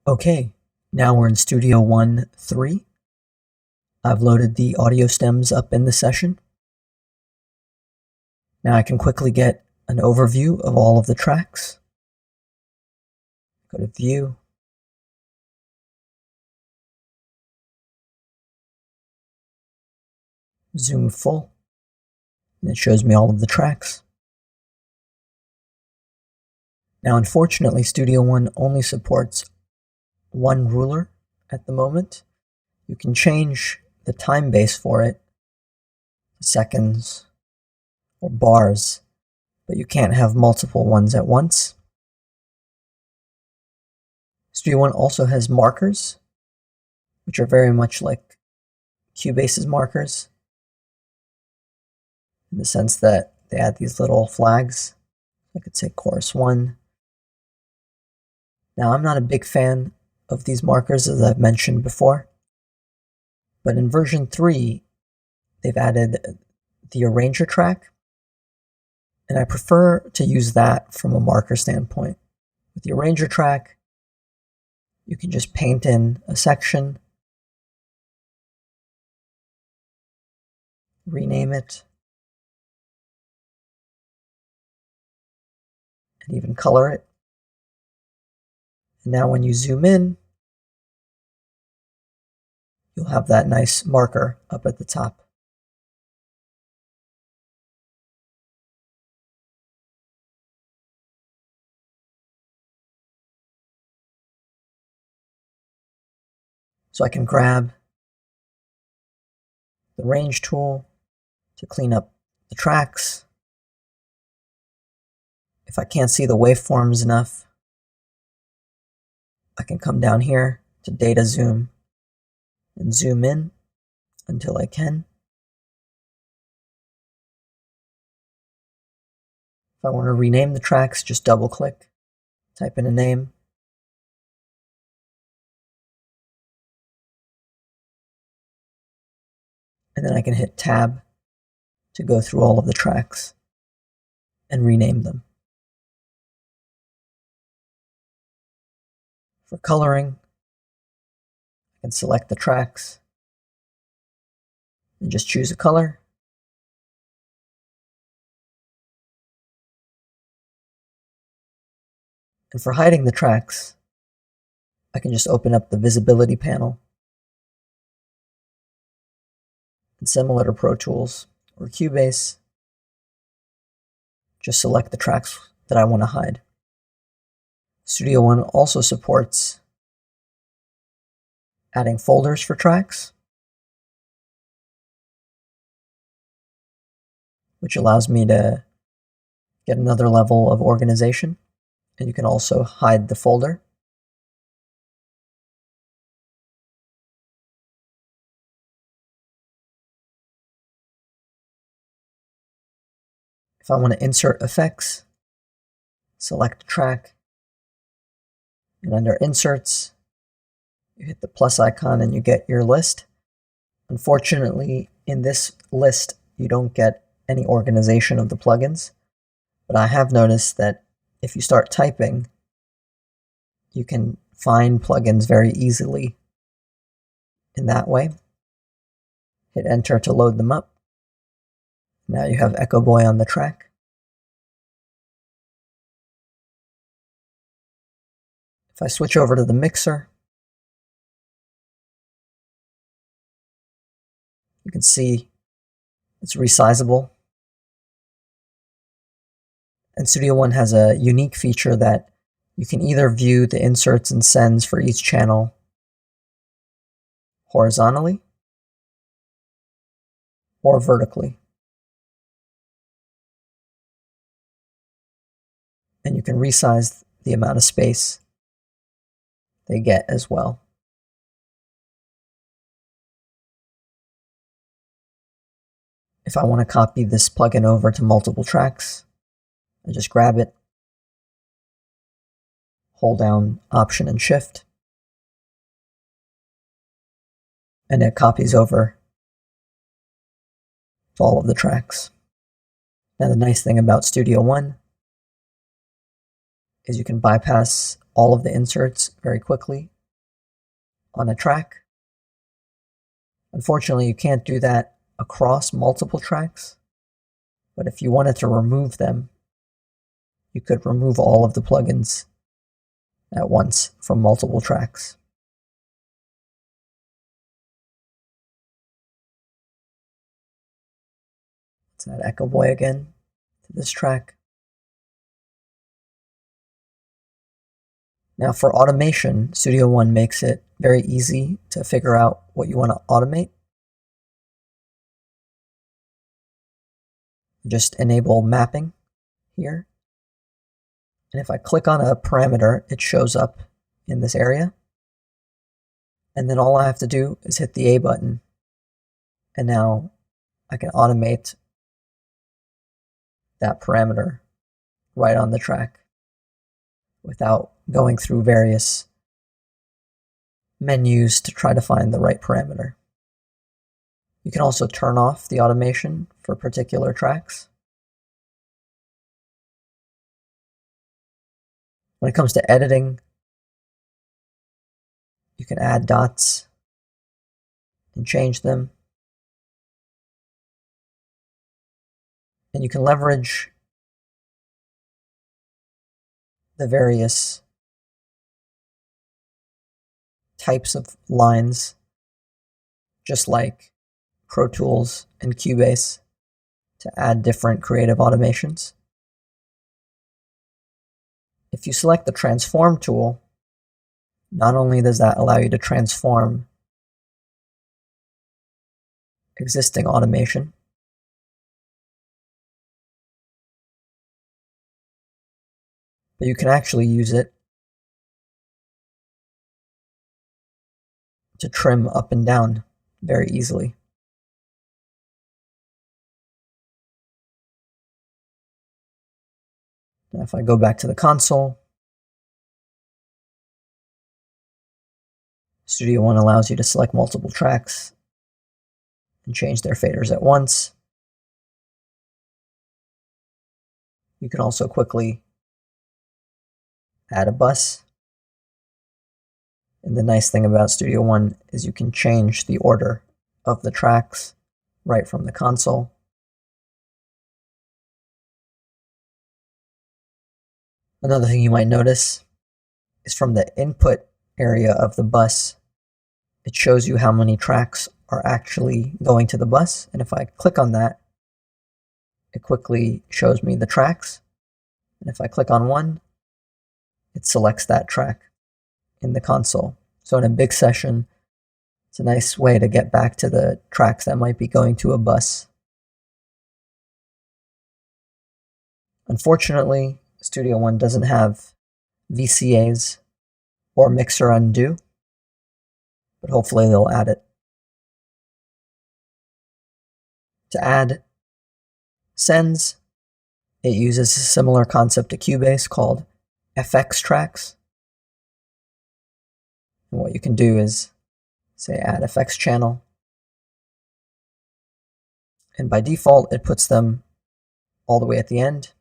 Okay, now we're in Studio One 3. I've loaded the audio stems up in the session. Now I can quickly get an overview of all of the tracks. Go to View. Zoom full. And it shows me all of the tracks. Now unfortunately, Studio One only supports one ruler at the moment. You can change the time base for it to seconds or bars, but you can't have multiple ones at once. Studio One also has markers, which are very much like Cubase's markers, in the sense that they add these little flags. I could say Chorus 1. Now, I'm not a big fan of these markers, as I've mentioned before, but in version 3, they've added the arranger track, and I prefer to use that from a marker standpoint. With the arranger track, you can just paint in a section, rename it, and even color it. And now when you zoom in, you'll have that nice marker up at the top. So I can grab the range tool to clean up the tracks. If I can't see the waveforms enough, I can come down here to data zoom and zoom in until I can. If I want to rename the tracks, just double click, type in a name. And then I can hit Tab to go through all of the tracks and rename them. For coloring, I can select the tracks and just choose a color. And for hiding the tracks, I can just open up the visibility panel. And similar to Pro Tools or Cubase, just select the tracks that I want to hide. Studio One also supports adding folders for tracks, which allows me to get another level of organization. And you can also hide the folder. If I want to insert effects, select track, and under inserts, you hit the plus icon and you get your list. Unfortunately, in this list, you don't get any organization of the plugins, but I have noticed that if you start typing, you can find plugins very easily in that way. Hit enter to load them up. Now you have Echo Boy on the track. If I switch over to the mixer, you can see it's resizable. And Studio One has a unique feature that you can either view the inserts and sends for each channel horizontally or vertically. And you can resize the amount of space they get as well. If I want to copy this plugin over to multiple tracks, I just grab it, hold down Option and Shift, and it copies over to all of the tracks. Now the nice thing about Studio One is you can bypass all of the inserts very quickly on a track. Unfortunately, you can't do that across multiple tracks, but if you wanted to remove them, you could remove all of the plugins at once from multiple tracks. Let's add Echo Boy again to this track. Now for automation, Studio One makes it very easy to figure out what you want to automate. Just enable mapping here. And if I click on a parameter, it shows up in this area. And then all I have to do is hit the A button. And now I can automate that parameter right on the track without going through various menus to try to find the right parameter. You can also turn off the automation for particular tracks. When it comes to editing, you can add dots and change them. And you can leverage the various types of lines, just like Pro Tools and Cubase, to add different creative automations. If you select the Transform tool, not only does that allow you to transform existing automation, but you can actually use it to trim up and down very easily. Now if I go back to the console, Studio One allows you to select multiple tracks and change their faders at once. You can also quickly add a bus. And the nice thing about Studio One is you can change the order of the tracks right from the console. Another thing you might notice is from the input area of the bus, it shows you how many tracks are actually going to the bus. And if I click on that, it quickly shows me the tracks. And if I click on one, it selects that track in the console. So in a big session, it's a nice way to get back to the tracks that might be going to a bus. Unfortunately, Studio One doesn't have VCAs or mixer undo, but hopefully they'll add it. To add sends, it uses a similar concept to Cubase called FX tracks. And what you can do is say add FX channel. And by default, it puts them all the way at the end.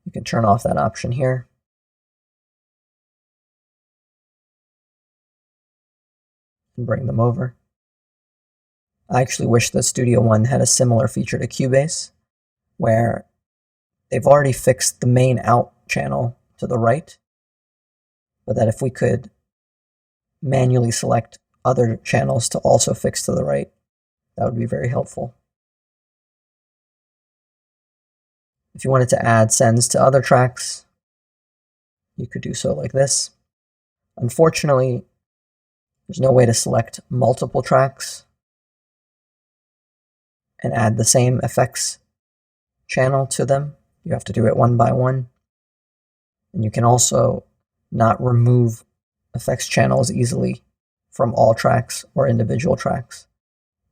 You can turn off that option here. And bring them over. I actually wish that Studio One had a similar feature to Cubase, where they've already fixed the main out channel to the right, but that if we could manually select other channels to also fix to the right, that would be very helpful. If you wanted to add sends to other tracks, you could do so like this. Unfortunately, there's no way to select multiple tracks and add the same effects channel to them. You have to do it one by one. And you can also not remove effects channels easily from all tracks or individual tracks.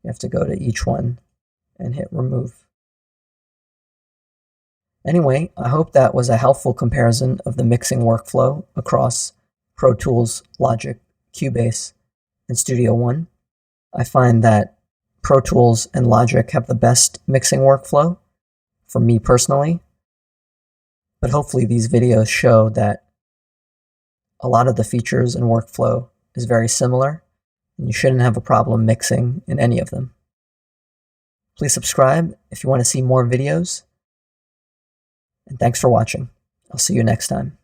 You have to go to each one and hit remove. Anyway, I hope that was a helpful comparison of the mixing workflow across Pro Tools, Logic, Cubase, and Studio One. I find that Pro Tools and Logic have the best mixing workflow for me personally, but hopefully these videos show that a lot of the features and workflow is very similar, and you shouldn't have a problem mixing in any of them. Please subscribe if you want to see more videos, and thanks for watching. I'll see you next time.